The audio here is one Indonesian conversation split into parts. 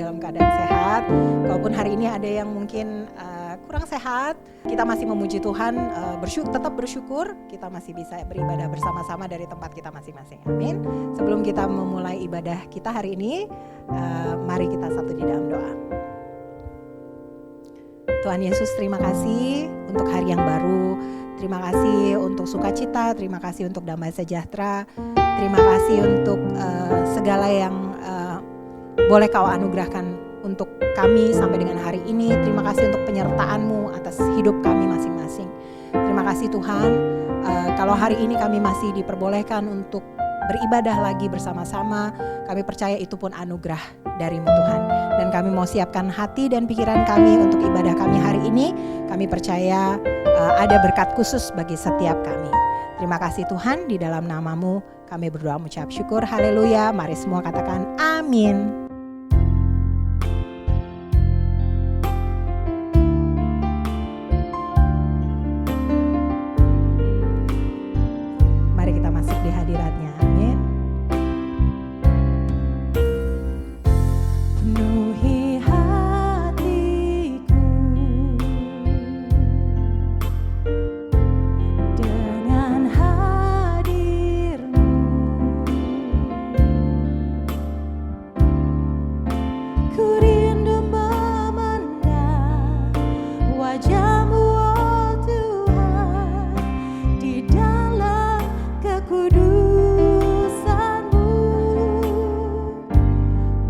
dalam keadaan sehat. Kalaupun hari ini ada yang mungkin kurang sehat, kita masih memuji Tuhan, tetap bersyukur kita masih bisa beribadah bersama-sama dari tempat kita masing-masing. Amin. Sebelum kita memulai ibadah kita hari ini, mari kita satu di dalam doa. Tuhan Yesus, terima kasih untuk hari yang baru. Terima kasih untuk sukacita, terima kasih untuk damai sejahtera, terima kasih untuk segala yang boleh Kau anugerahkan untuk kami sampai dengan hari ini. Terima kasih untuk penyertaan-Mu atas hidup kami masing-masing. Terima kasih Tuhan, kalau hari ini kami masih diperbolehkan untuk beribadah lagi bersama-sama, kami percaya itu pun anugerah dari-Mu Tuhan. Dan kami mau siapkan hati dan pikiran kami untuk ibadah kami hari ini. Kami percaya ada berkat khusus bagi setiap kami. Terima kasih Tuhan, di dalam nama-Mu kami berdoa mengucap syukur. Haleluya. Mari semua katakan amin. Mari kita masuk di hadirat-Nya. Amin. Penuhi hatiku dengan hadir-Mu. Ku rindu memandang wajah-Mu, oh Tuhan, di dalam kekudusan-Mu.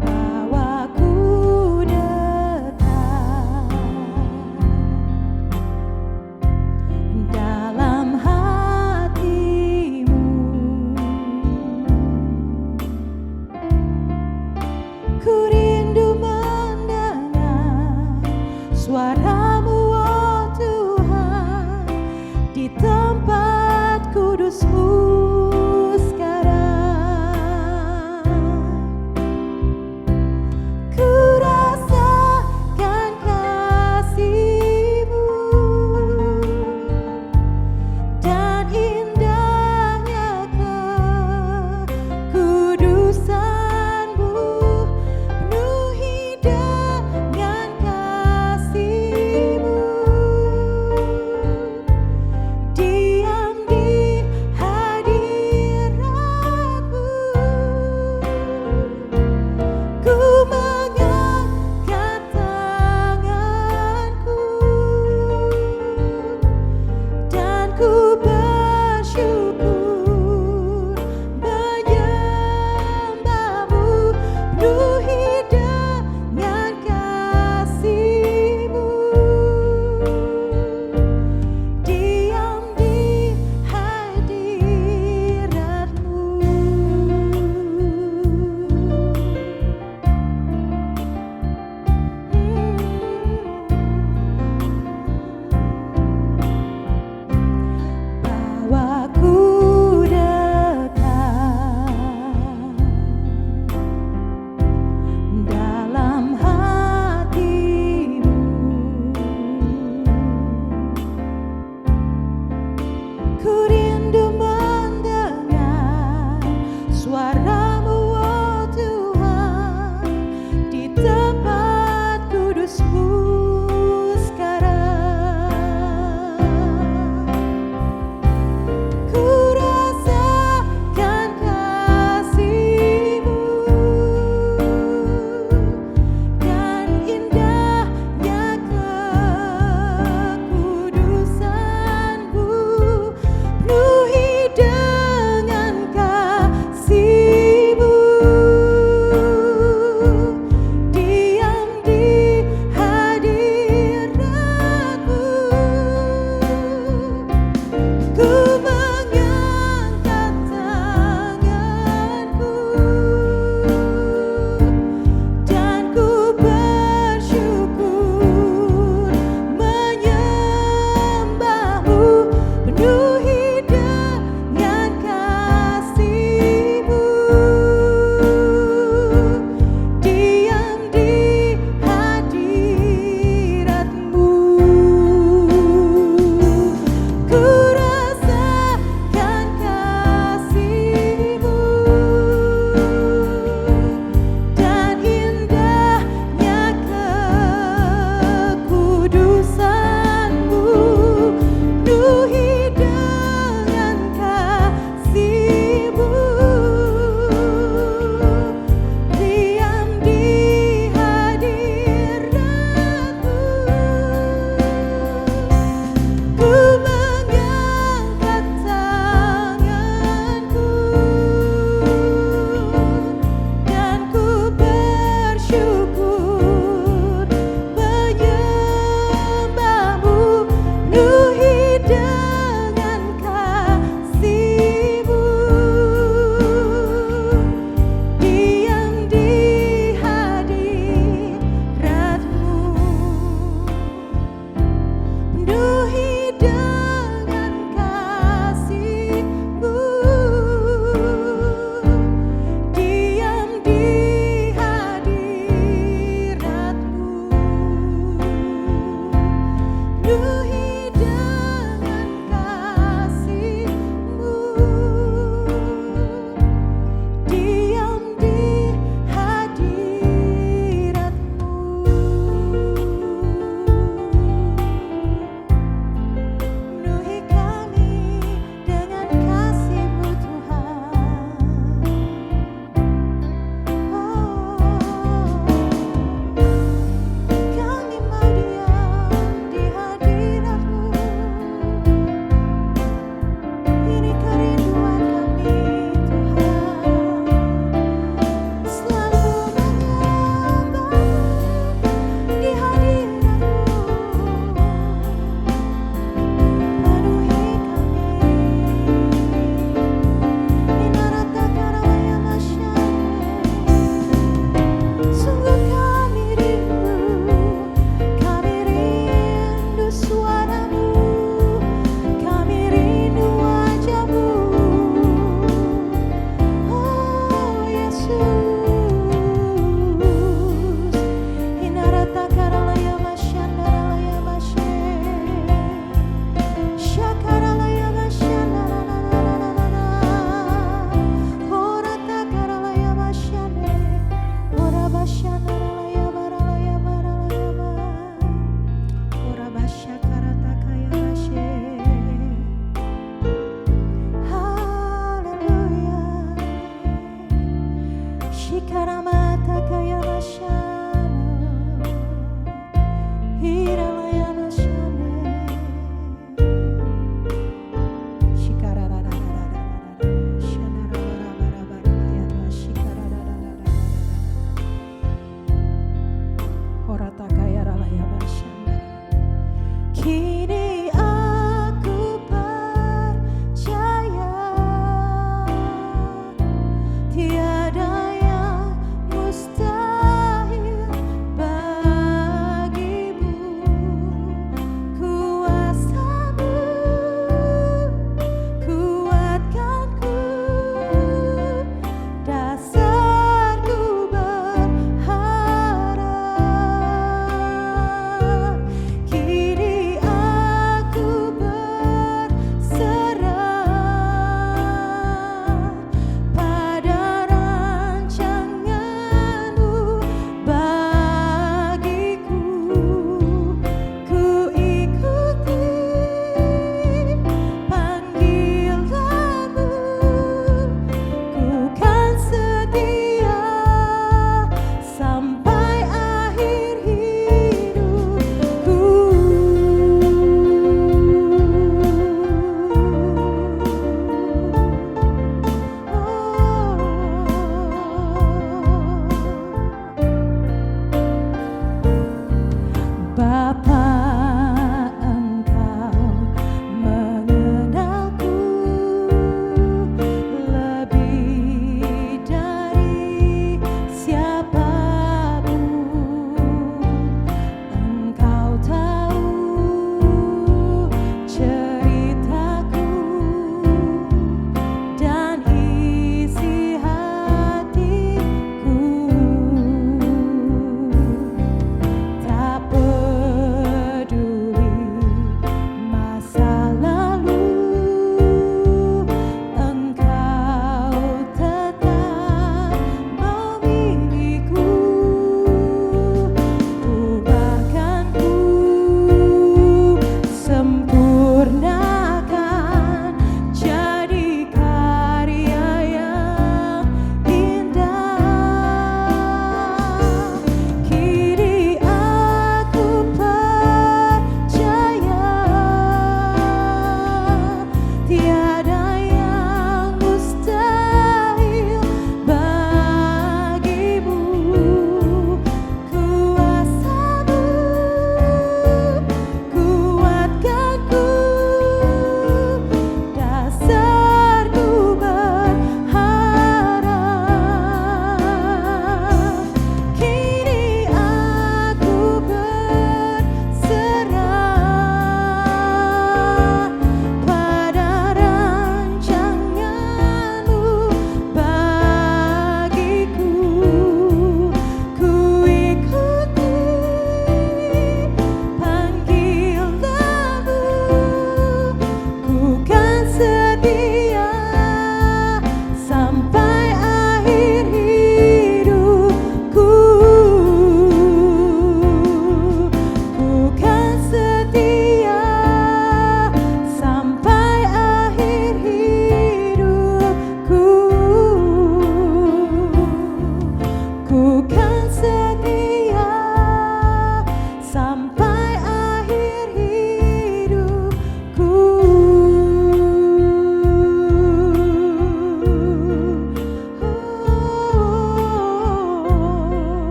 Bawaku dekat dalam hati-Mu. Ku rindu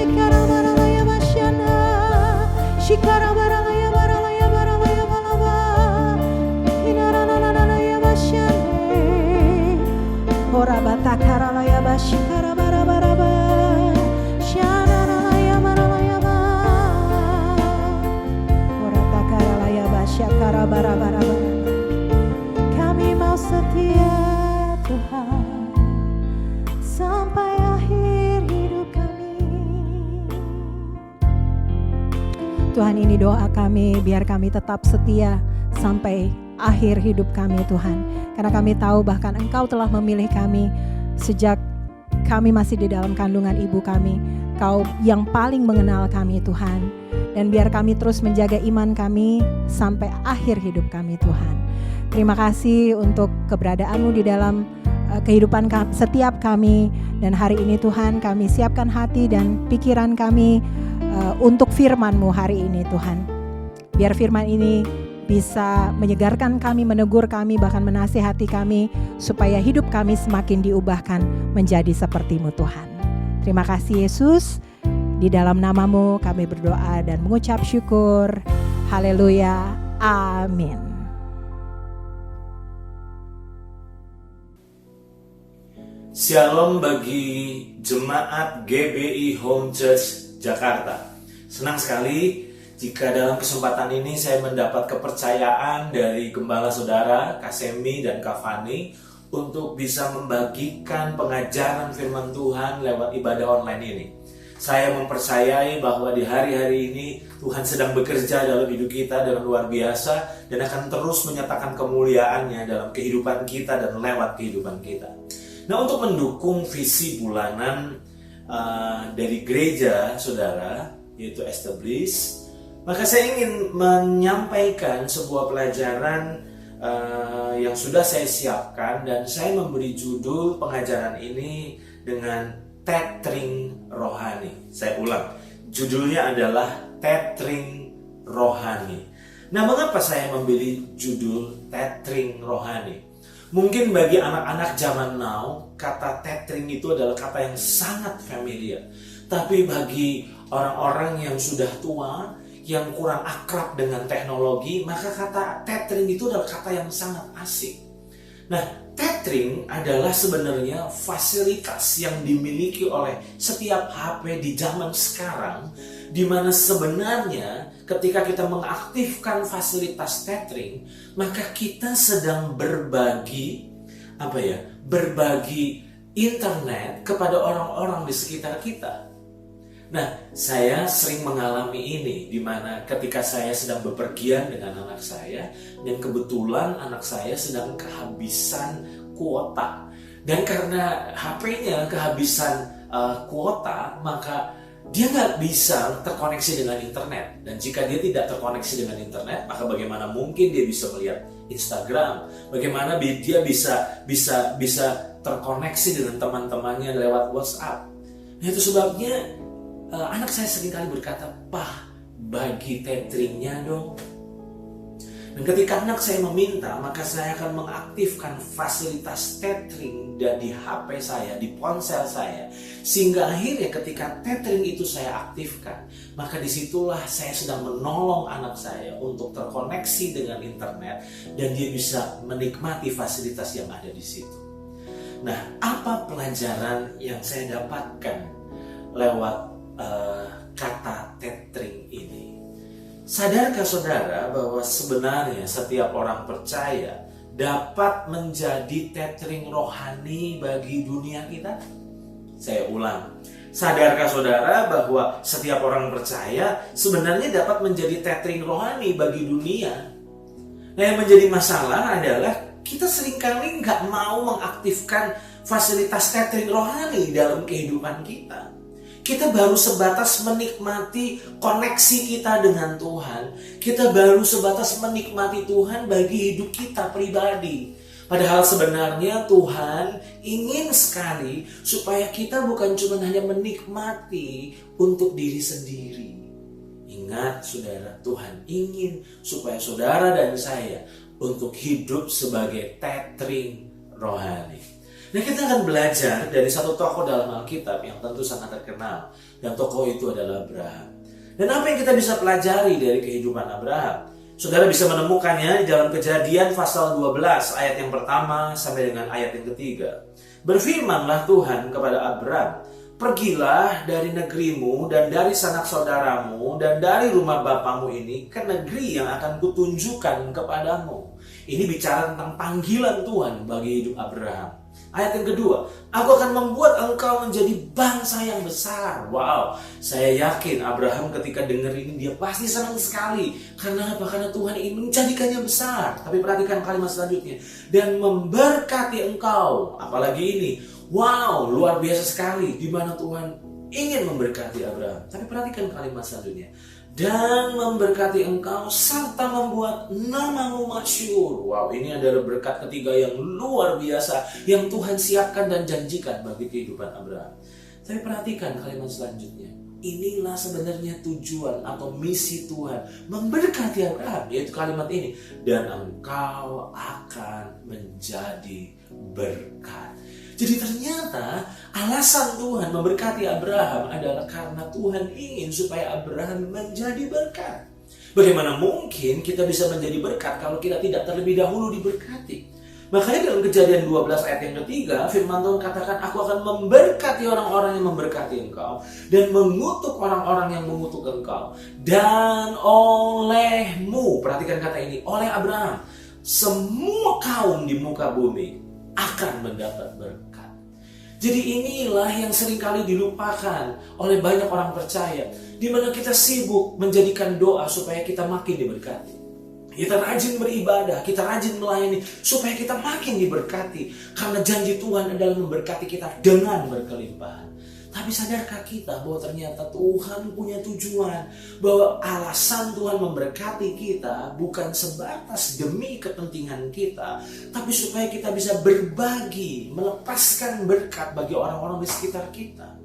shikara baralaya bashana, shikara baralaya baralaya baralaya balaba, inaralaya bashane, horabata karalaya bashikara barabaraba, shanaralaya baralaya ba, horata karalaya bashakara barabaraba. Kami mau setia Tuhan sampai akhir hidup kami. Tuhan, ini doa kami, biar kami tetap setia sampai akhir hidup kami Tuhan. Karena kami tahu bahkan Engkau telah memilih kami sejak kami masih di dalam kandungan ibu kami. Kau yang paling mengenal kami Tuhan. Dan biar kami terus menjaga iman kami sampai akhir hidup kami Tuhan. Terima kasih untuk keberadaanmu di dalam kehidupan setiap kami. Dan hari ini Tuhan, kami siapkan hati dan pikiran kami untuk firman-Mu hari ini Tuhan. Biar firman ini bisa menyegarkan kami, menegur kami, bahkan menasihati kami, supaya hidup kami semakin diubahkan menjadi seperti-Mu Tuhan. Terima kasih Yesus. Di dalam nama-Mu kami berdoa dan mengucap syukur. Haleluya. Amin. Shalom bagi jemaat GBI Home Church Jakarta. Senang sekali jika dalam kesempatan ini saya mendapat kepercayaan dari Gembala Saudara Kasemi dan Kafani untuk bisa membagikan pengajaran firman Tuhan lewat ibadah online ini. Saya mempercayai bahwa di hari-hari ini Tuhan sedang bekerja dalam hidup kita dengan luar biasa dan akan terus menyatakan kemuliaannya dalam kehidupan kita dan lewat kehidupan kita. Nah, untuk mendukung visi bulanan dari gereja saudara, yaitu Establish, maka saya ingin menyampaikan sebuah pelajaran yang sudah saya siapkan, dan saya memberi judul pengajaran ini dengan tethering rohani. Saya ulang, judulnya adalah tethering rohani. Nah, mengapa saya memilih judul tethering rohani? Mungkin bagi anak-anak zaman now, kata tethering itu adalah kata yang sangat familiar. Tapi bagi orang-orang yang sudah tua, yang kurang akrab dengan teknologi, maka kata tethering itu adalah kata yang sangat asing. Nah, tethering adalah sebenarnya fasilitas yang dimiliki oleh setiap HP di zaman sekarang, di mana sebenarnya ketika kita mengaktifkan fasilitas tethering, maka kita sedang berbagi internet kepada orang-orang di sekitar kita. Nah, saya sering mengalami ini, di mana ketika saya sedang bepergian dengan anak saya, dan kebetulan anak saya sedang kehabisan kuota. Dan karena HP-nya kehabisan kuota, maka dia nggak bisa terkoneksi dengan internet. Dan jika dia tidak terkoneksi dengan internet, maka bagaimana mungkin dia bisa melihat Instagram? Bagaimana dia bisa terkoneksi dengan teman-temannya lewat WhatsApp? Nah, itu sebabnya anak saya seringkali berkata, "Pak, bagi tetheringnya dong." Dan ketika anak saya meminta, maka saya akan mengaktifkan fasilitas tethering di HP saya, di ponsel saya. Sehingga akhirnya ketika tethering itu saya aktifkan, maka disitulah saya sedang menolong anak saya untuk terkoneksi dengan internet, dan dia bisa menikmati fasilitas yang ada di situ. Nah, apa pelajaran yang saya dapatkan lewat kata tethering ini? Sadarkah saudara bahwa sebenarnya setiap orang percaya dapat menjadi tethering rohani bagi dunia kita? Saya ulang, sadarkah saudara bahwa setiap orang percaya sebenarnya dapat menjadi tethering rohani bagi dunia? Nah, yang menjadi masalah adalah kita seringkali nggak mau mengaktifkan fasilitas tethering rohani dalam kehidupan kita. Kita baru sebatas menikmati koneksi kita dengan Tuhan. Kita baru sebatas menikmati Tuhan bagi hidup kita pribadi. Padahal sebenarnya Tuhan ingin sekali supaya kita bukan cuma hanya menikmati untuk diri sendiri. Ingat saudara, Tuhan ingin supaya saudara dan saya untuk hidup sebagai tethering rohani. Nah, kita akan belajar dari satu tokoh dalam Alkitab yang tentu sangat terkenal. Dan tokoh itu adalah Abraham. Dan apa yang kita bisa pelajari dari kehidupan Abraham? Saudara bisa menemukannya di dalam Kejadian pasal 12 ayat yang pertama sampai dengan ayat yang ketiga. Berfirmanlah Tuhan kepada Abraham, pergilah dari negerimu dan dari sanak saudaramu dan dari rumah bapamu ini ke negeri yang akan kutunjukkan kepadamu. Ini bicara tentang panggilan Tuhan bagi hidup Abraham. Ayat yang kedua, aku akan membuat engkau menjadi bangsa yang besar. Wow, saya yakin Abraham ketika dengar ini dia pasti senang sekali. Karena apa? Karena Tuhan ingin menjadikannya besar. Tapi perhatikan kalimat selanjutnya. Dan memberkati engkau. Apalagi ini. Wow, luar biasa sekali. Di mana Tuhan ingin memberkati Abraham. Tapi perhatikan kalimat selanjutnya. Dan memberkati engkau serta membuat namamu masyhur. Wow, ini adalah berkat ketiga yang luar biasa yang Tuhan siapkan dan janjikan bagi kehidupan Abraham. Tapi perhatikan kalimat selanjutnya. Inilah sebenarnya tujuan atau misi Tuhan memberkati Abraham, yaitu kalimat ini. Dan engkau akan menjadi berkat. Jadi ternyata alasan Tuhan memberkati Abraham adalah karena Tuhan ingin supaya Abraham menjadi berkat. Bagaimana mungkin kita bisa menjadi berkat kalau kita tidak terlebih dahulu diberkati? Makanya dalam Kejadian 12 ayat yang ketiga, firman Tuhan katakan, aku akan memberkati orang-orang yang memberkati engkau dan mengutuk orang-orang yang mengutuk engkau. Dan olehmu, perhatikan kata ini, oleh Abraham, semua kaum di muka bumi akan mendapat berkat. Jadi inilah yang seringkali dilupakan oleh banyak orang percaya, di mana kita sibuk menjadikan doa supaya kita makin diberkati. Kita rajin beribadah, kita rajin melayani supaya kita makin diberkati. Karena janji Tuhan adalah memberkati kita dengan berkelimpahan. Tapi sadarkah kita bahwa ternyata Tuhan punya tujuan, bahwa alasan Tuhan memberkati kita bukan sebatas demi kepentingan kita, tapi supaya kita bisa berbagi, melepaskan berkat bagi orang-orang di sekitar kita.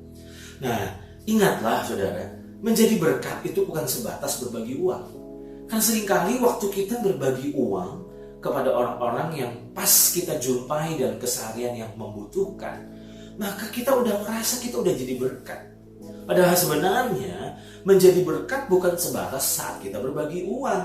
Nah, ingatlah saudara, menjadi berkat itu bukan sebatas berbagi uang. Karena seringkali waktu kita berbagi uang kepada orang-orang yang pas kita jumpai dalam keseharian yang membutuhkan, maka kita udah merasa kita udah jadi berkat. Padahal sebenarnya menjadi berkat bukan sebatas saat kita berbagi uang,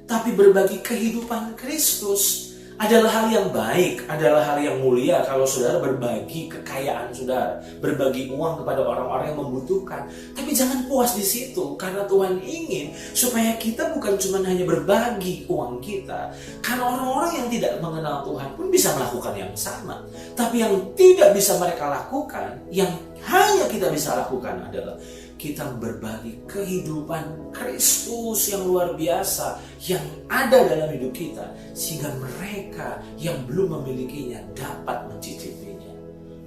tapi berbagi kehidupan Kristus adalah hal yang baik, adalah hal yang mulia kalau saudara berbagi kekayaan saudara, berbagi uang kepada orang-orang yang membutuhkan. Tapi jangan puas di situ, karena Tuhan ingin supaya kita bukan cuma hanya berbagi uang kita. Karena orang-orang yang tidak mengenal Tuhan pun bisa melakukan yang sama. Tapi yang tidak bisa mereka lakukan, yang hanya kita bisa lakukan adalah kita berbagi kehidupan Kristus yang luar biasa yang ada dalam hidup kita, sehingga mereka yang belum memilikinya dapat mencicipinya.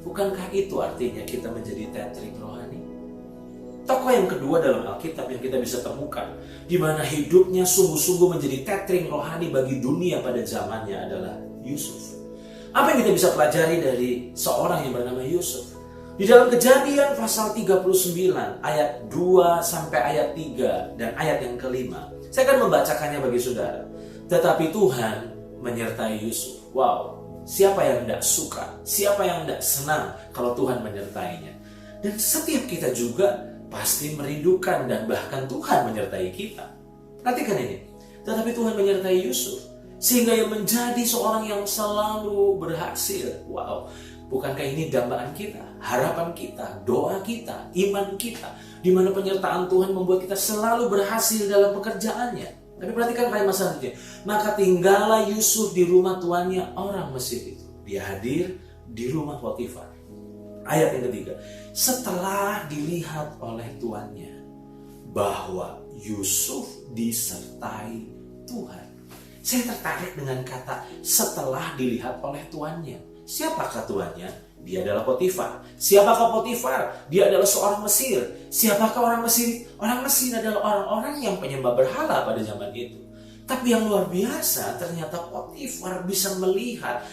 Bukankah itu artinya kita menjadi tetrik rohani? Tokoh yang kedua dalam Alkitab yang kita bisa temukan, di mana hidupnya sungguh-sungguh menjadi tetrik rohani bagi dunia pada zamannya adalah Yusuf. Apa yang kita bisa pelajari dari seorang yang bernama Yusuf? Di dalam Kejadian pasal 39 ayat 2 sampai ayat 3 dan ayat yang kelima, saya akan membacakannya bagi saudara. Tetapi Tuhan menyertai Yusuf. Wow, siapa yang tidak suka, siapa yang tidak senang kalau Tuhan menyertainya. Dan setiap kita juga pasti merindukan dan bahkan Tuhan menyertai kita. Perhatikan ini. Tetapi Tuhan menyertai Yusuf sehingga ia menjadi seorang yang selalu berhasil. Wow. Bukankah ini dambaan kita, harapan kita, doa kita, iman kita, di mana penyertaan Tuhan membuat kita selalu berhasil dalam pekerjaannya. Tapi perhatikan kalimat selanjutnya. Maka tinggallah Yusuf di rumah tuannya orang Mesir itu. Dia hadir di rumah Potifar. Ayat yang ketiga. Setelah dilihat oleh tuannya bahwa Yusuf disertai Tuhan. Saya tertarik dengan kata setelah dilihat oleh tuannya. Siapakah tuannya? Dia adalah Potifar. Siapakah Potifar? Dia adalah seorang Mesir. Siapakah orang Mesir? Orang Mesir adalah orang-orang yang penyembah berhala pada zaman itu. Tapi yang luar biasa, ternyata Potifar bisa melihat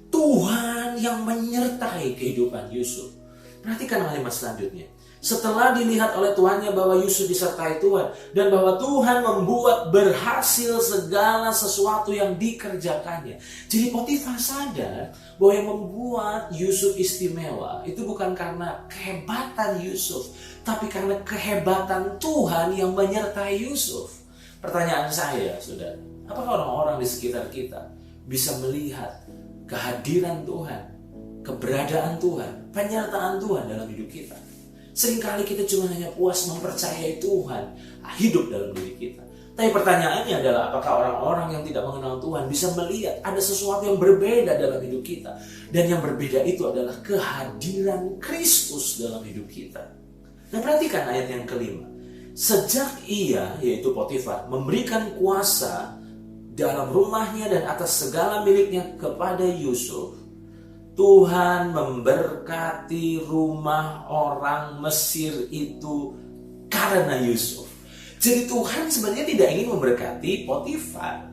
Tuhan yang menyertai kehidupan Yusuf. Perhatikan kalimat selanjutnya. Setelah dilihat oleh tuannya bahwa Yusuf disertai Tuhan dan bahwa Tuhan membuat berhasil segala sesuatu yang dikerjakannya. Jadi Potifar sadar bahwa yang membuat Yusuf istimewa itu bukan karena kehebatan Yusuf, tapi karena kehebatan Tuhan yang menyertai Yusuf. Pertanyaan saya, saudara, apakah orang-orang di sekitar kita bisa melihat kehadiran Tuhan, keberadaan Tuhan, penyertaan Tuhan dalam hidup kita? Seringkali kita cuma hanya puas mempercayai Tuhan hidup dalam diri kita. Tapi pertanyaannya adalah apakah orang-orang yang tidak mengenal Tuhan bisa melihat ada sesuatu yang berbeda dalam hidup kita. Dan yang berbeda itu adalah kehadiran Kristus dalam hidup kita. Nah, perhatikan ayat yang kelima. Sejak ia, yaitu Potifar, memberikan kuasa dalam rumahnya dan atas segala miliknya kepada Yusuf, Tuhan memberkati rumah orang Mesir itu karena Yusuf. Jadi Tuhan sebenarnya tidak ingin memberkati Potifar,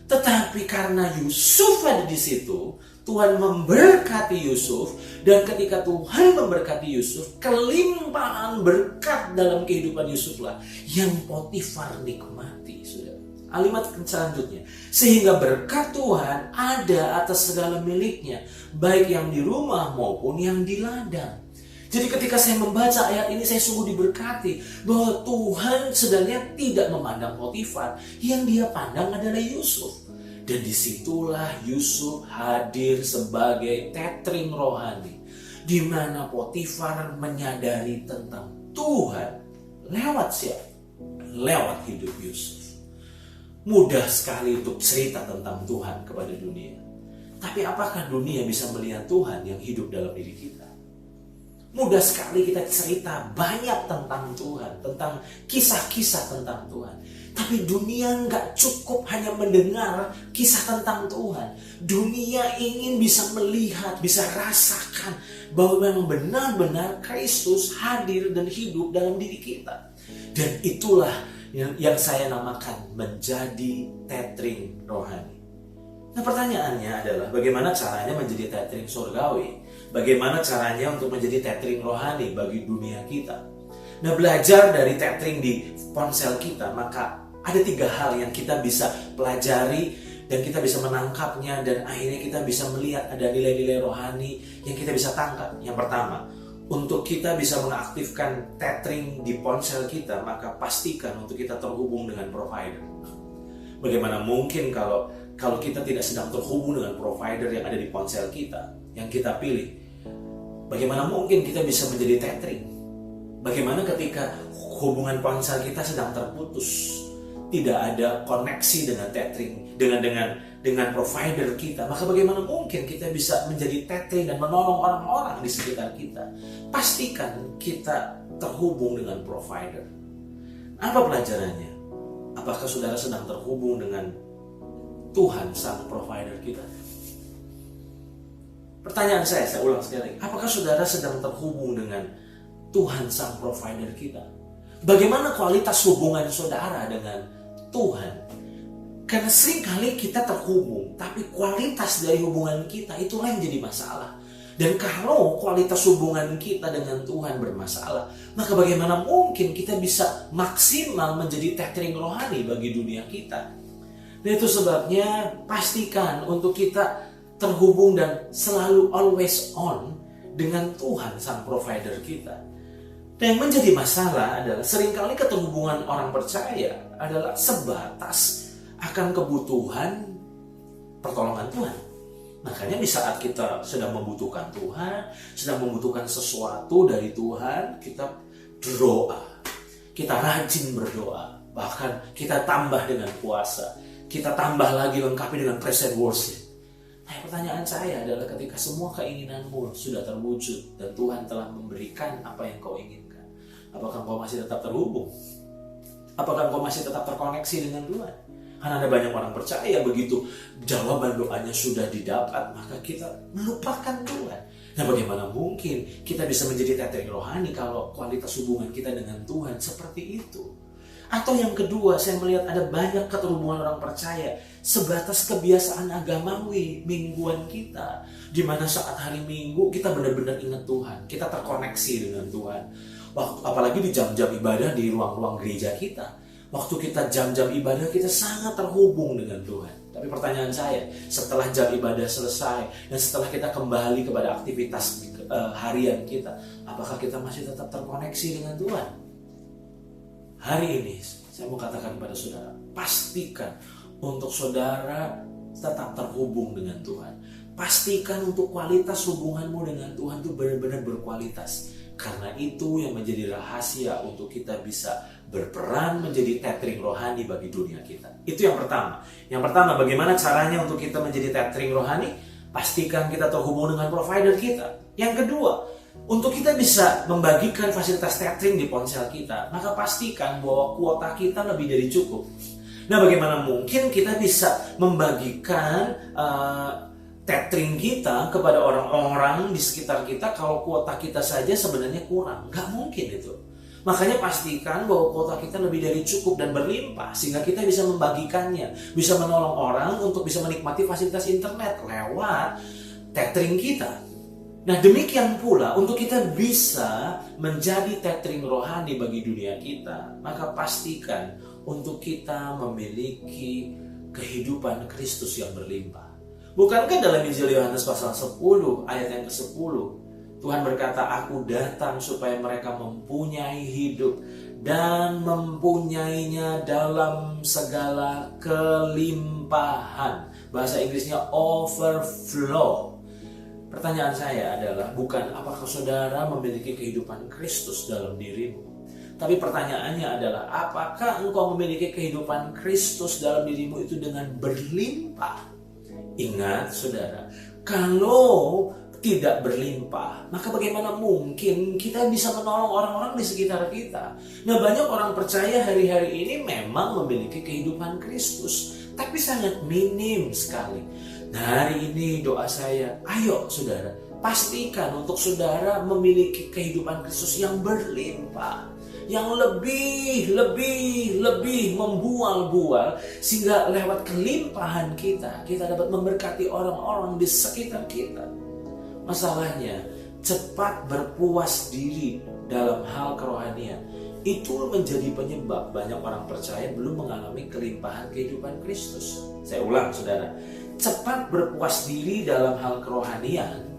tetapi karena Yusuf ada di situ, Tuhan memberkati Yusuf. Dan ketika Tuhan memberkati Yusuf, kelimpahan berkat dalam kehidupan Yusuflah yang Potifar nikmati, saudara. Kalimat selanjutnya, sehingga berkat Tuhan ada atas segala miliknya, baik yang di rumah maupun yang di ladang. Jadi ketika saya membaca ayat ini, saya sungguh diberkati bahwa Tuhan sebenarnya tidak memandang Potifar, yang dia pandang adalah Yusuf. Dan disitulah Yusuf hadir sebagai tethering rohani, di mana Potifar menyadari tentang Tuhan lewat siapa? Lewat hidup Yusuf. Mudah sekali untuk cerita tentang Tuhan kepada dunia. Tapi apakah dunia bisa melihat Tuhan yang hidup dalam diri kita? Mudah sekali kita cerita banyak tentang Tuhan, tentang kisah-kisah tentang Tuhan. Tapi dunia nggak cukup hanya mendengar kisah tentang Tuhan. Dunia ingin bisa melihat, bisa rasakan bahwa memang benar-benar Kristus hadir dan hidup dalam diri kita. Dan itulah yang saya namakan menjadi tethering rohani. Nah, pertanyaannya adalah bagaimana caranya menjadi tethering surgawi? Bagaimana caranya untuk menjadi tethering rohani bagi dunia kita? Nah, belajar dari tethering di ponsel kita, maka ada 3 hal yang kita bisa pelajari dan kita bisa menangkapnya, dan akhirnya kita bisa melihat ada nilai-nilai rohani yang kita bisa tangkap. Yang pertama, untuk kita bisa mengaktifkan tethering di ponsel kita, maka pastikan untuk kita terhubung dengan provider. Bagaimana mungkin kalau kita tidak sedang terhubung dengan provider yang ada di ponsel kita, yang kita pilih? Bagaimana mungkin kita bisa menjadi tethering? Bagaimana ketika hubungan ponsel kita sedang terputus, tidak ada koneksi dengan tethering, dengan provider kita, maka bagaimana mungkin kita bisa menjadi tethering dan menolong orang-orang di sekitar kita? Pastikan kita terhubung dengan provider. Apa pelajarannya? Apakah saudara sedang terhubung dengan Tuhan sang provider kita? Pertanyaan saya ulang sekali lagi. Apakah saudara sedang terhubung dengan Tuhan sang provider kita? Bagaimana kualitas hubungan saudara dengan Tuhan? Karena seringkali kita terhubung, tapi kualitas dari hubungan kita itulah yang jadi masalah. Dan kalau kualitas hubungan kita dengan Tuhan bermasalah, maka bagaimana mungkin kita bisa maksimal menjadi tethering rohani bagi dunia kita? Dan itu sebabnya pastikan untuk kita terhubung dan selalu always on dengan Tuhan sang provider kita. Dan yang menjadi masalah adalah seringkali keterhubungan orang percaya adalah sebatas akan kebutuhan pertolongan Tuhan. Makanya di saat kita sedang membutuhkan Tuhan, sedang membutuhkan sesuatu dari Tuhan, kita berdoa, kita rajin berdoa, bahkan kita tambah dengan puasa, kita tambah lagi lengkapi dengan praise and worship. Nah, pertanyaan saya adalah ketika semua keinginanmu sudah terwujud dan Tuhan telah memberikan apa yang kau inginkan, apakah kau masih tetap terhubung? Apakah kau masih tetap terkoneksi dengan Tuhan? Karena ada banyak orang percaya begitu jawaban doanya sudah didapat, maka kita melupakan Tuhan. Nah, bagaimana mungkin kita bisa menjadi tethering rohani kalau kualitas hubungan kita dengan Tuhan seperti itu? Atau yang kedua, saya melihat ada banyak keterhubungan orang percaya sebatas kebiasaan agamawi mingguan kita, di mana saat hari Minggu kita benar-benar ingat Tuhan, kita terkoneksi dengan Tuhan. Apalagi di jam-jam ibadah di ruang-ruang gereja kita, waktu kita jam-jam ibadah kita sangat terhubung dengan Tuhan. Tapi pertanyaan saya, setelah jam ibadah selesai dan setelah kita kembali kepada aktivitas harian kita, apakah kita masih tetap terkoneksi dengan Tuhan? Hari ini saya mau katakan kepada saudara, pastikan untuk saudara tetap terhubung dengan Tuhan. Pastikan untuk kualitas hubunganmu dengan Tuhan itu benar-benar berkualitas. Karena itu yang menjadi rahasia untuk kita bisa berperan menjadi tethering rohani bagi dunia kita. Itu yang pertama. Yang pertama, bagaimana caranya untuk kita menjadi tethering rohani? Pastikan kita terhubung dengan provider kita. Yang kedua, untuk kita bisa membagikan fasilitas tethering di ponsel kita, maka pastikan bahwa kuota kita lebih dari cukup. Nah, bagaimana mungkin kita bisa membagikan tethering kita kepada orang-orang di sekitar kita kalau kuota kita saja sebenarnya kurang? Gak mungkin itu. Makanya pastikan bahwa kuota kita lebih dari cukup dan berlimpah, sehingga kita bisa membagikannya, bisa menolong orang untuk bisa menikmati fasilitas internet lewat tethering kita. Nah, demikian pula untuk kita bisa menjadi tethering rohani bagi dunia kita, maka pastikan untuk kita memiliki kehidupan Kristus yang berlimpah. Bukankah dalam Injil Yohanes pasal 10 ayat yang ke-10 Tuhan berkata, aku datang supaya mereka mempunyai hidup dan mempunyainya dalam segala kelimpahan. Bahasa Inggrisnya overflow. Pertanyaan saya adalah bukan apakah saudara memiliki kehidupan Kristus dalam dirimu, tapi pertanyaannya adalah apakah engkau memiliki kehidupan Kristus dalam dirimu itu dengan berlimpah? Ingat saudara, kalau tidak berlimpah, maka bagaimana mungkin kita bisa menolong orang-orang di sekitar kita? Nah, banyak orang percaya hari-hari ini memang memiliki kehidupan Kristus, tapi sangat minim sekali. Nah, hari ini doa saya, ayo saudara, pastikan untuk saudara memiliki kehidupan Kristus yang berlimpah, yang lebih membual-bual, sehingga lewat kelimpahan kita dapat memberkati orang-orang di sekitar kita. Masalahnya, cepat berpuas diri dalam hal kerohanian itu menjadi penyebab banyak orang percaya belum mengalami kelimpahan kehidupan Kristus. Saya ulang saudara, cepat berpuas diri dalam hal kerohanian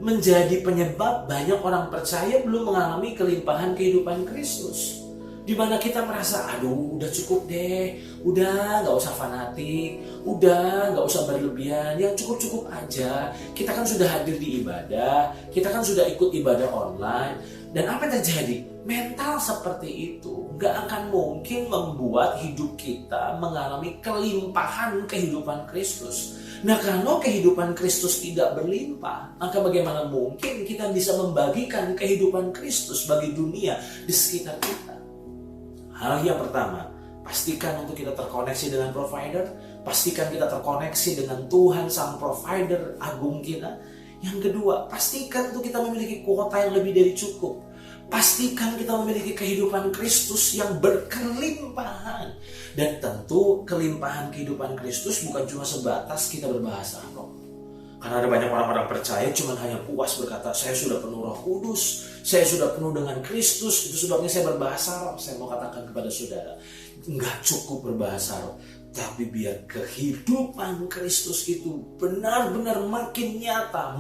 menjadi penyebab banyak orang percaya belum mengalami kelimpahan kehidupan Kristus. Di mana kita merasa, aduh udah cukup deh, udah gak usah fanatik, udah gak usah berlebihan, yang cukup-cukup aja. Kita kan sudah hadir di ibadah, kita kan sudah ikut ibadah online. Dan apa yang terjadi? Mental seperti itu gak akan mungkin membuat hidup kita mengalami kelimpahan kehidupan Kristus. Nah, kalau kehidupan Kristus tidak berlimpah, maka bagaimana mungkin kita bisa membagikan kehidupan Kristus bagi dunia di sekitar kita? Hal yang pertama, pastikan untuk kita terkoneksi dengan provider, pastikan kita terkoneksi dengan Tuhan sang provider agung kita. Yang kedua, pastikan untuk kita memiliki kuota yang lebih dari cukup. Pastikan kita memiliki kehidupan Kristus yang berkelimpahan. Dan tentu kelimpahan kehidupan Kristus bukan cuma sebatas kita berbahasa roh. Karena ada banyak orang-orang percaya cuma hanya puas berkata, saya sudah penuh Roh Kudus, saya sudah penuh dengan Kristus, itu sebabnya saya berbahasa roh. Saya mau katakan kepada saudara, enggak cukup berbahasa roh, tapi biar kehidupan Kristus itu benar-benar makin nyata,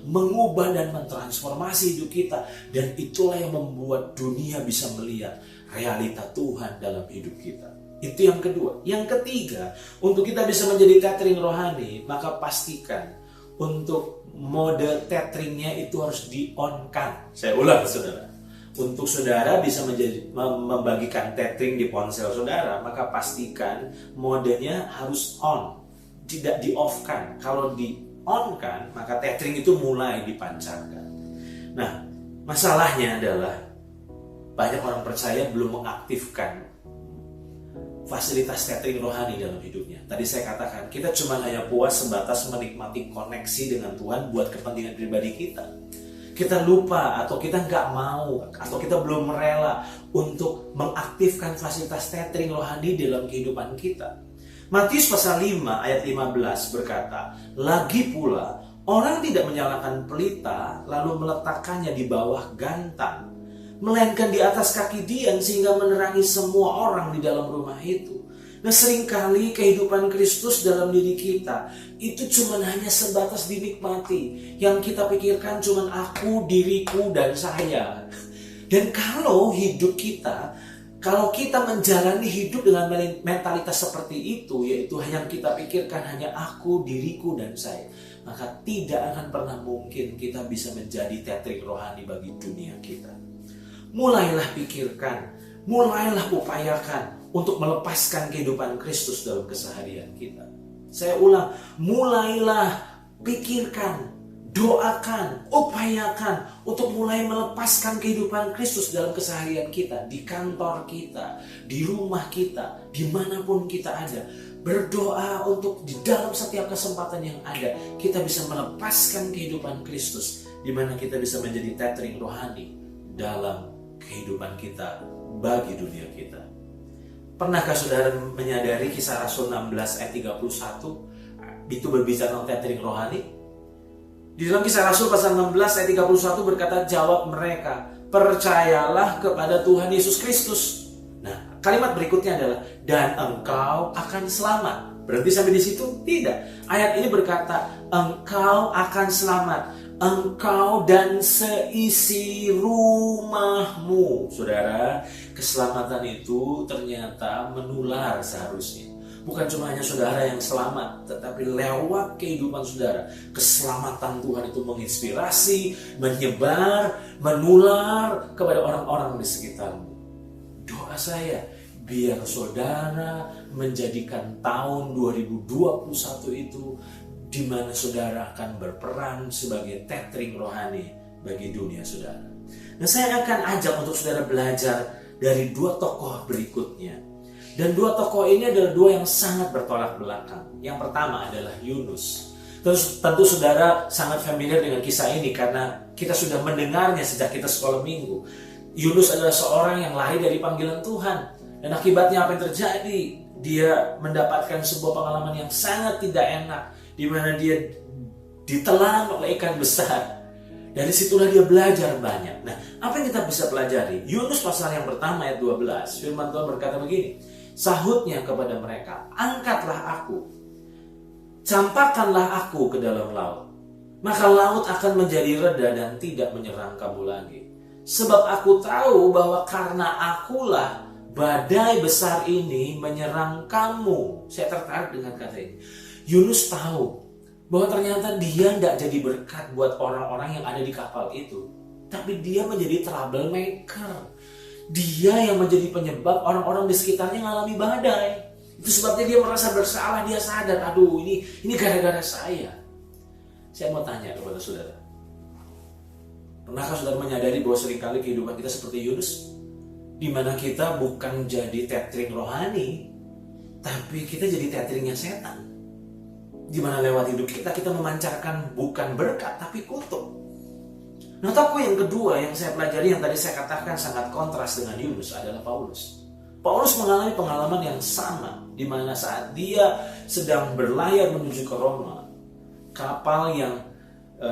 mengubah dan mentransformasi hidup kita. Dan itulah yang membuat dunia bisa melihat realita Tuhan dalam hidup kita. Itu yang kedua. Yang ketiga, untuk kita bisa menjadi tethering rohani, maka pastikan untuk mode tetheringnya itu harus di-on-kan. Saya ulang saudara. Untuk saudara bisa membagikan tethering di ponsel saudara, maka pastikan modenya harus on, tidak di-off-kan. Kalau di-on-kan, maka tethering itu mulai dipancarkan. Nah, masalahnya adalah banyak orang percaya belum mengaktifkan fasilitas tethering rohani dalam hidupnya. Tadi saya katakan, kita cuma hanya puas sebatas menikmati koneksi dengan Tuhan buat kepentingan pribadi kita. kita lupa atau kita nggak mau atau kita belum rela untuk mengaktifkan fasilitas tethering rohani dalam kehidupan kita. Matius pasal 5 ayat 15 berkata, "Lagi pula, orang tidak menyalakan pelita lalu meletakkannya di bawah gantang, melainkan di atas kaki dian sehingga menerangi semua orang di dalam rumah itu." Nah, seringkali kehidupan Kristus dalam diri kita itu cuma hanya sebatas dinikmati. Yang kita pikirkan cuma aku, diriku, dan saya. Dan kalau kita menjalani hidup dengan mentalitas seperti itu, yaitu yang kita pikirkan hanya aku, diriku, dan saya, maka tidak akan pernah mungkin kita bisa menjadi tethering rohani bagi dunia kita. Mulailah pikirkan, mulailah upayakan untuk melepaskan kehidupan Kristus dalam keseharian kita. Saya ulang, mulailah pikirkan, doakan, upayakan untuk mulai melepaskan kehidupan Kristus dalam keseharian kita, di kantor kita, di rumah kita, dimanapun kita ada. Berdoa untuk di dalam setiap kesempatan yang ada, kita bisa melepaskan kehidupan Kristus, di mana kita bisa menjadi tethering rohani dalam kehidupan kita bagi dunia kita. Pernahkah saudara menyadari Kisah Rasul 16 ayat 31 itu berbicara tentang tethering rohani? Di dalam Kisah Rasul pasal 16 ayat 31 berkata, "Jawab mereka, percayalah kepada Tuhan Yesus Kristus." Nah, kalimat berikutnya adalah, "Dan engkau akan selamat." Berhenti sampai di situ? Tidak. Ayat ini berkata, engkau akan selamat, engkau dan seisi rumahmu. Saudara, keselamatan itu ternyata menular seharusnya. Bukan cuma hanya saudara yang selamat, tetapi lewat kehidupan saudara, keselamatan Tuhan itu menginspirasi, menyebar, menular kepada orang-orang di sekitarmu. Doa saya, biar saudara menjadikan tahun 2021 itu di mana saudara akan berperan sebagai tethering rohani bagi dunia saudara. Nah, saya akan ajak untuk saudara belajar dari dua tokoh berikutnya. Dan dua tokoh ini adalah dua yang sangat bertolak belakang. Yang pertama adalah Yunus. Terus tentu saudara sangat familiar dengan kisah ini karena kita sudah mendengarnya sejak kita sekolah minggu. Yunus adalah seorang yang lari dari panggilan Tuhan. Dan akibatnya apa yang terjadi? Dia mendapatkan sebuah pengalaman yang sangat tidak enak, di mana dia ditelan oleh ikan besar. Dari situlah dia belajar banyak. Nah, apa yang kita bisa pelajari? Yunus pasal yang pertama ayat 12, firman Tuhan berkata begini, sahutnya kepada mereka, angkatlah aku, campakkanlah aku ke dalam laut, maka laut akan menjadi reda dan tidak menyerang kamu lagi. Sebab aku tahu bahwa karena akulah badai besar ini menyerang kamu. Saya tertarik dengan kata ini. Yunus tahu bahwa ternyata dia tidak jadi berkat buat orang-orang yang ada di kapal itu, tapi dia menjadi troublemaker. Dia yang menjadi penyebab orang-orang di sekitarnya mengalami badai. Itu sebabnya dia merasa bersalah. Dia sadar, aduh ini gara-gara saya. Saya mau tanya kepada saudara, pernahkah saudara menyadari bahwa seringkali kehidupan kita seperti Yunus, di mana kita bukan jadi tethering rohani, tapi kita jadi tetheringnya setan. Di mana lewat hidup kita memancarkan bukan berkat tapi kutuk. Nah, tokoh yang kedua yang saya pelajari, yang tadi saya katakan sangat kontras dengan Yunus, adalah Paulus. Paulus mengalami pengalaman yang sama, di mana saat dia sedang berlayar menuju ke Roma, kapal yang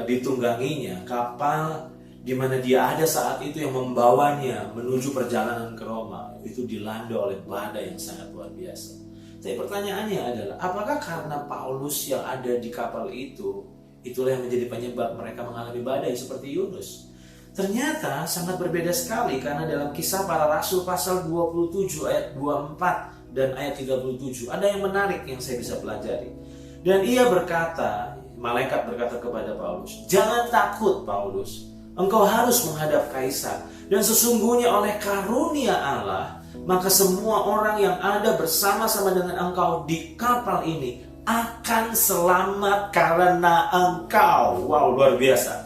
ditungganginya, kapal di mana dia ada saat itu yang membawanya menuju perjalanan ke Roma, itu dilanda oleh badai yang sangat luar biasa. Tapi pertanyaannya adalah, apakah karena Paulus yang ada di kapal itu, itulah yang menjadi penyebab mereka mengalami badai seperti Yunus? Ternyata sangat berbeda sekali, karena dalam Kisah Para Rasul pasal 27 ayat 24 dan ayat 37 ada yang menarik yang saya bisa pelajari. Dan ia berkata, malaikat berkata kepada Paulus, jangan takut Paulus, engkau harus menghadap Kaisar, dan sesungguhnya oleh karunia Allah, maka semua orang yang ada bersama-sama dengan engkau di kapal ini akan selamat karena engkau. Wow, luar biasa.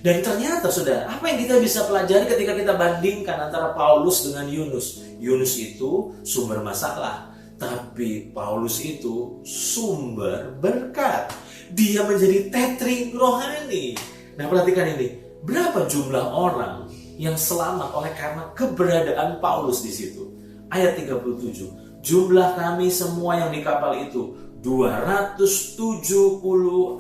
Dan ternyata saudara, apa yang kita bisa pelajari ketika kita bandingkan antara Paulus dengan Yunus? Yunus itu sumber masalah, tapi Paulus itu sumber berkat. Dia menjadi tethering rohani. Nah, perhatikan ini. Berapa jumlah orang yang selamat oleh karena keberadaan Paulus di situ? Ayat 37. Jumlah kami semua yang di kapal itu 276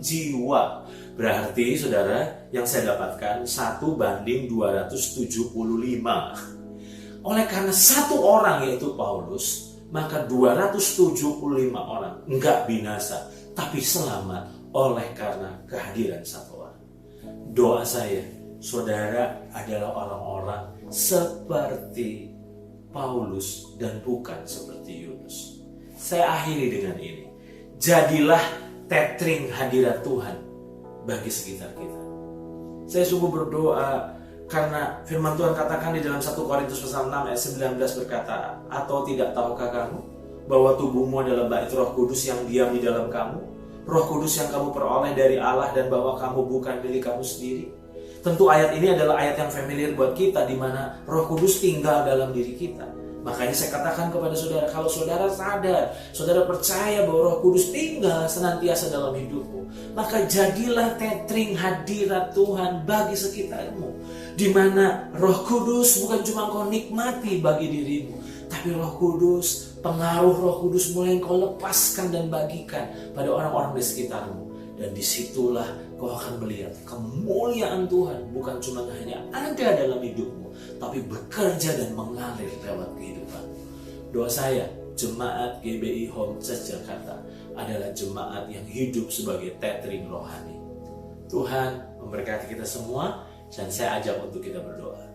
jiwa. Berarti saudara, yang saya dapatkan 1:275. Oleh karena satu orang yaitu Paulus, maka 275 orang enggak binasa, tapi selamat oleh karena kehadiran satu orang. Doa saya, saudara adalah orang-orang seperti Paulus dan bukan seperti Yunus. Saya akhiri dengan ini. Jadilah tethering hadirat Tuhan bagi sekitar kita. Saya sungguh berdoa karena firman Tuhan katakan di dalam 1 Korintus pasal 6 ayat 19 berkata, atau tidak tahukah kamu bahwa tubuhmu adalah bait Roh Kudus yang diam di dalam kamu, Roh Kudus yang kamu peroleh dari Allah, dan bahwa kamu bukan milik kamu sendiri. Tentu ayat ini adalah ayat yang familiar buat kita, di mana Roh Kudus tinggal dalam diri kita. Makanya saya katakan kepada saudara, kalau saudara sadar, saudara percaya bahwa Roh Kudus tinggal senantiasa dalam hidupmu, maka jadilah tethering hadirat Tuhan bagi sekitarmu, di mana Roh Kudus bukan cuma kau nikmati bagi dirimu, tapi Roh Kudus, pengaruh Roh Kudus mulai kau lepaskan dan bagikan pada orang-orang di sekitarmu. Dan disitulah kau akan melihat kemuliaan Tuhan bukan cuma hanya ada dalam hidupmu, tapi bekerja dan mengalir lewat kehidupanmu. Doa saya, jemaat GBI Home Church Jakarta adalah jemaat yang hidup sebagai tethering rohani. Tuhan memberkati kita semua, dan saya ajak untuk kita berdoa.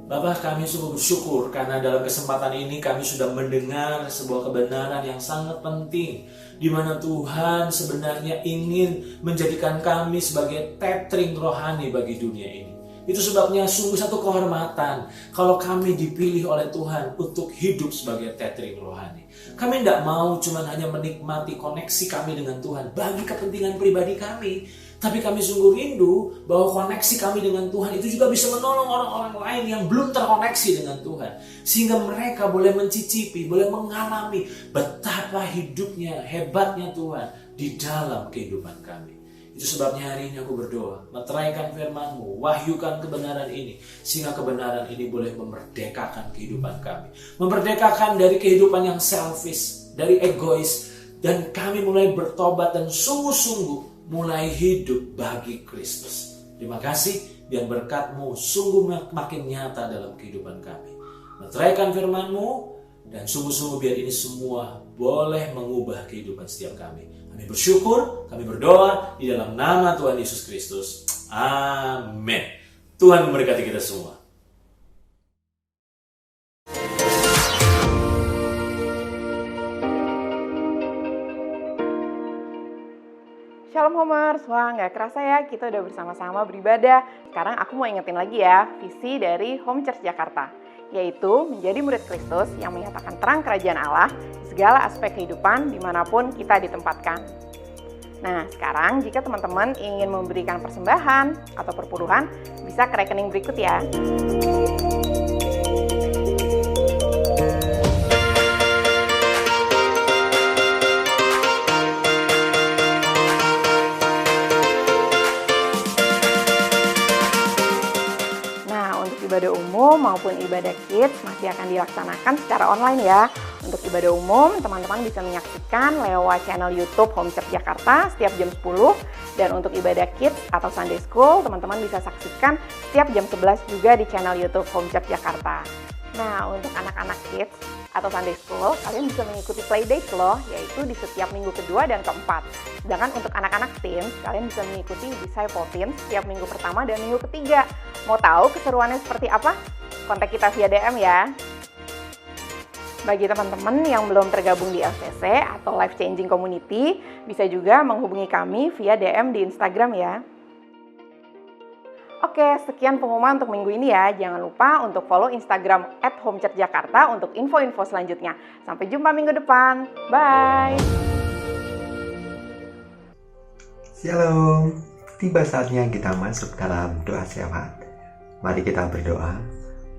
Bapa, kami sungguh bersyukur karena dalam kesempatan ini kami sudah mendengar sebuah kebenaran yang sangat penting, di mana Tuhan sebenarnya ingin menjadikan kami sebagai tethering rohani bagi dunia ini. Itu sebabnya sungguh satu kehormatan kalau kami dipilih oleh Tuhan untuk hidup sebagai tethering rohani. Kami tidak mau cuma hanya menikmati koneksi kami dengan Tuhan bagi kepentingan pribadi kami, tapi kami sungguh rindu bahwa koneksi kami dengan Tuhan itu juga bisa menolong orang-orang lain yang belum terkoneksi dengan Tuhan. Sehingga mereka boleh mencicipi, boleh mengalami betapa hidupnya, hebatnya Tuhan di dalam kehidupan kami. Itu sebabnya hari ini aku berdoa, meteraikan firman-Mu, wahyukan kebenaran ini, sehingga kebenaran ini boleh memerdekakan kehidupan kami. Memerdekakan dari kehidupan yang selfish, dari egois, dan kami mulai bertobat dan sungguh-sungguh mulai hidup bagi Kristus. Terima kasih, biar berkat-Mu sungguh makin nyata dalam kehidupan kami. Meteraikan firman-Mu, dan sungguh-sungguh biar ini semua boleh mengubah kehidupan setiap kami. Kami bersyukur, kami berdoa di dalam nama Tuhan Yesus Kristus. Amin. Tuhan memberkati kita semua. Shalom Homers, wah nggak kerasa ya kita udah bersama-sama beribadah. Sekarang aku mau ingetin lagi ya visi dari Home Church Jakarta, yaitu menjadi murid Kristus yang menyatakan terang kerajaan Allah di segala aspek kehidupan dimanapun kita ditempatkan. Nah sekarang jika teman-teman ingin memberikan persembahan atau perpuluhan, bisa ke rekening berikut ya. Ibadah umum maupun ibadah kids masih akan dilaksanakan secara online ya. Untuk ibadah umum, teman-teman bisa menyaksikan lewat channel YouTube Home Church Jakarta setiap jam 10. Dan untuk ibadah kids atau Sunday School, teman-teman bisa saksikan setiap jam 11 juga di channel YouTube Home Church Jakarta. Nah, untuk anak-anak kids atau Sunday School, kalian bisa mengikuti Playdate loh, yaitu di setiap minggu kedua dan keempat. Sedangkan untuk anak-anak teens, kalian bisa mengikuti Disciple Teens setiap minggu pertama dan minggu ketiga. Mau tahu keseruannya seperti apa? Kontak kita via DM ya. Bagi teman-teman yang belum tergabung di LCC atau Life Changing Community, bisa juga menghubungi kami via DM di Instagram ya. Oke, sekian pengumuman untuk minggu ini ya. Jangan lupa untuk follow Instagram @homechurchjakarta untuk info-info selanjutnya. Sampai jumpa minggu depan. Bye! Shalom, tiba saatnya kita masuk dalam doa syafaat. Mari kita berdoa.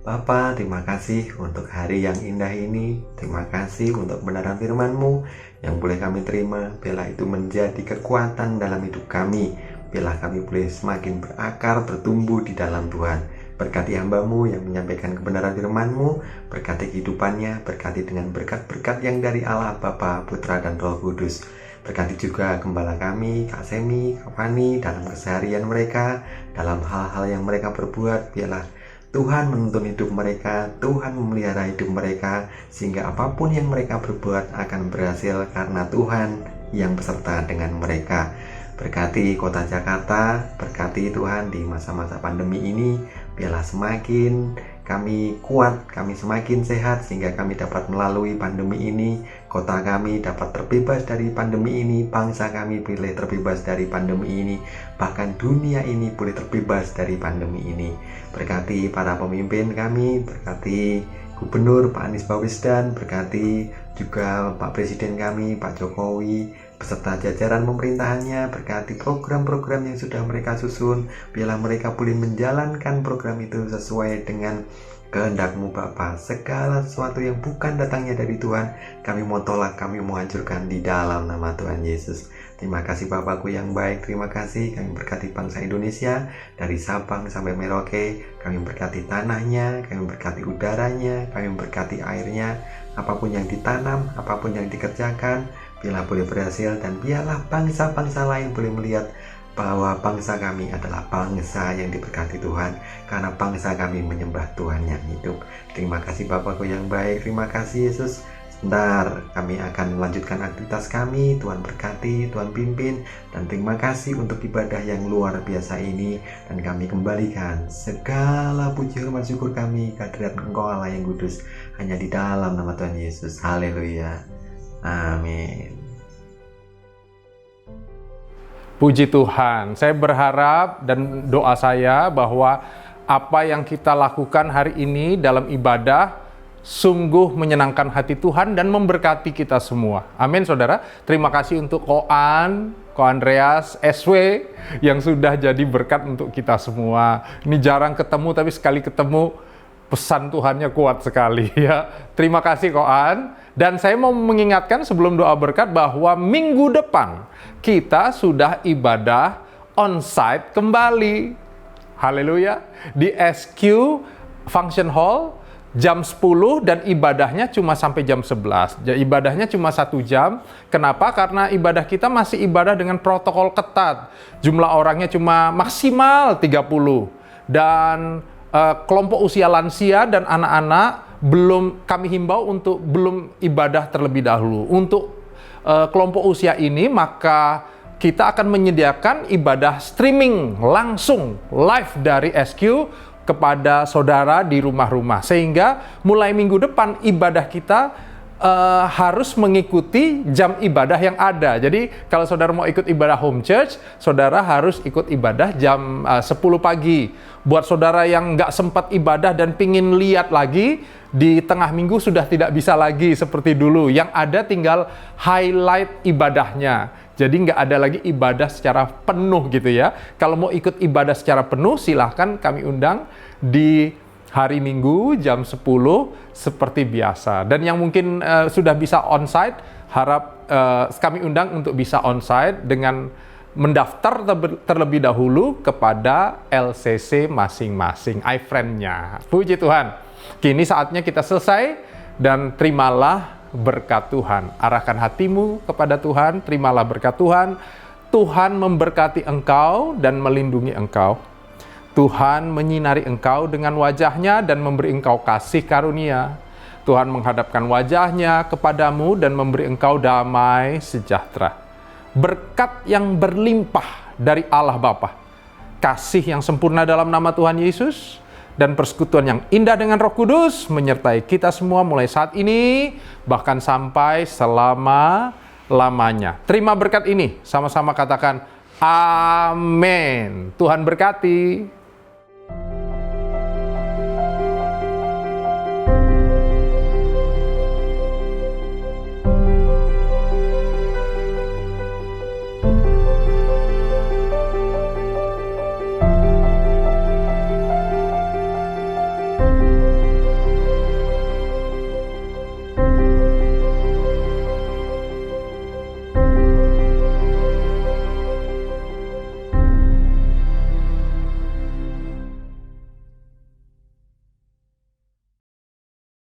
Bapa, terima kasih untuk hari yang indah ini. Terima kasih untuk kebenaran firman-Mu yang boleh kami terima. Biarlah itu menjadi kekuatan dalam hidup kami. biarlah kami boleh semakin berakar, bertumbuh di dalam Tuhan. Berkati hamba-Mu yang menyampaikan kebenaran firman-Mu, berkati kehidupannya, berkati dengan berkat-berkat yang dari Allah Bapa, Putra, dan Roh Kudus. Berkati juga gembala kami, Kak Semi, Kak Fani, dalam keseharian mereka, dalam hal-hal yang mereka perbuat. Biarlah Tuhan menuntun hidup mereka, Tuhan memelihara hidup mereka, sehingga apapun yang mereka berbuat akan berhasil karena Tuhan yang beserta dengan mereka. Berkati kota Jakarta, berkati Tuhan di masa-masa pandemi ini, biarlah semakin kami kuat, kami semakin sehat, sehingga kami dapat melalui pandemi ini. Kota kami dapat terbebas dari pandemi ini, bangsa kami boleh terbebas dari pandemi ini, bahkan dunia ini boleh terbebas dari pandemi ini. Berkati para pemimpin kami, berkati Gubernur Pak Anies Baswedan, berkati juga Pak Presiden kami, Pak Jokowi, beserta jajaran pemerintahannya, berkati program-program yang sudah mereka susun, biarlah mereka boleh menjalankan program itu sesuai dengan kehendak-Mu Bapa. Segala sesuatu yang bukan datangnya dari Tuhan, kami mau tolak, kami mau hancurkan di dalam nama Tuhan Yesus. Terima kasih Bapakku yang baik, terima kasih. Kami berkati bangsa Indonesia, dari Sabang sampai Merauke. Kami berkati tanahnya, kami berkati udaranya, kami berkati airnya. Apapun yang ditanam, apapun yang dikerjakan, biarlah boleh berhasil, dan biarlah bangsa-bangsa lain boleh melihat bahwa bangsa kami adalah bangsa yang diberkati Tuhan, karena bangsa kami menyembah Tuhan yang hidup. Terima kasih Bapakku yang baik, terima kasih Yesus. Sebentar, kami akan melanjutkan aktivitas kami. Tuhan berkati, Tuhan pimpin, dan terima kasih untuk ibadah yang luar biasa ini. Dan kami kembalikan segala puji hormat syukur kami kehadirat Engkau Allah yang kudus, hanya di dalam nama Tuhan Yesus. Haleluya. Amin. Puji Tuhan, saya berharap dan doa saya bahwa apa yang kita lakukan hari ini dalam ibadah sungguh menyenangkan hati Tuhan dan memberkati kita semua. Amin saudara. Terima kasih untuk Ko Andreas, SW yang sudah jadi berkat untuk kita semua. Ini jarang ketemu, tapi sekali ketemu pesan Tuhannya kuat sekali ya. Terima kasih Ko An. Dan saya mau mengingatkan sebelum doa berkat bahwa minggu depan kita sudah ibadah on-site kembali. Haleluya. Di SQ Function Hall jam 10 dan ibadahnya cuma sampai jam 11. Jadi ibadahnya cuma 1 jam. Kenapa? Karena ibadah kita masih ibadah dengan protokol ketat. Jumlah orangnya cuma maksimal 30. Dan kelompok usia lansia dan anak-anak kami himbau untuk belum ibadah terlebih dahulu. Untuk kelompok usia ini maka kita akan menyediakan ibadah streaming langsung live dari SQ kepada saudara di rumah-rumah, sehingga mulai minggu depan ibadah kita harus mengikuti jam ibadah yang ada. Jadi kalau saudara mau ikut ibadah home church, saudara harus ikut ibadah jam 10 pagi. Buat saudara yang nggak sempat ibadah dan pingin lihat lagi, di tengah minggu sudah tidak bisa lagi seperti dulu. Yang ada tinggal highlight ibadahnya. Jadi nggak ada lagi ibadah secara penuh gitu ya. Kalau mau ikut ibadah secara penuh, silahkan kami undang di hari Minggu jam 10 seperti biasa. Dan yang mungkin sudah bisa onsite, harap kami undang untuk bisa onsite dengan mendaftar terlebih dahulu kepada LCC masing-masing, iFriend-nya. Puji Tuhan. Kini saatnya kita selesai dan terimalah berkat Tuhan. Arahkan hatimu kepada Tuhan, terimalah berkat Tuhan. Tuhan memberkati engkau dan melindungi engkau. Tuhan menyinari engkau dengan wajahnya dan memberi engkau kasih karunia. Tuhan menghadapkan wajahnya kepadamu dan memberi engkau damai sejahtera. Berkat yang berlimpah dari Allah Bapa, kasih yang sempurna dalam nama Tuhan Yesus, dan persekutuan yang indah dengan Roh Kudus menyertai kita semua mulai saat ini, bahkan sampai selama-lamanya. Terima berkat ini, sama-sama katakan amin. Tuhan berkati.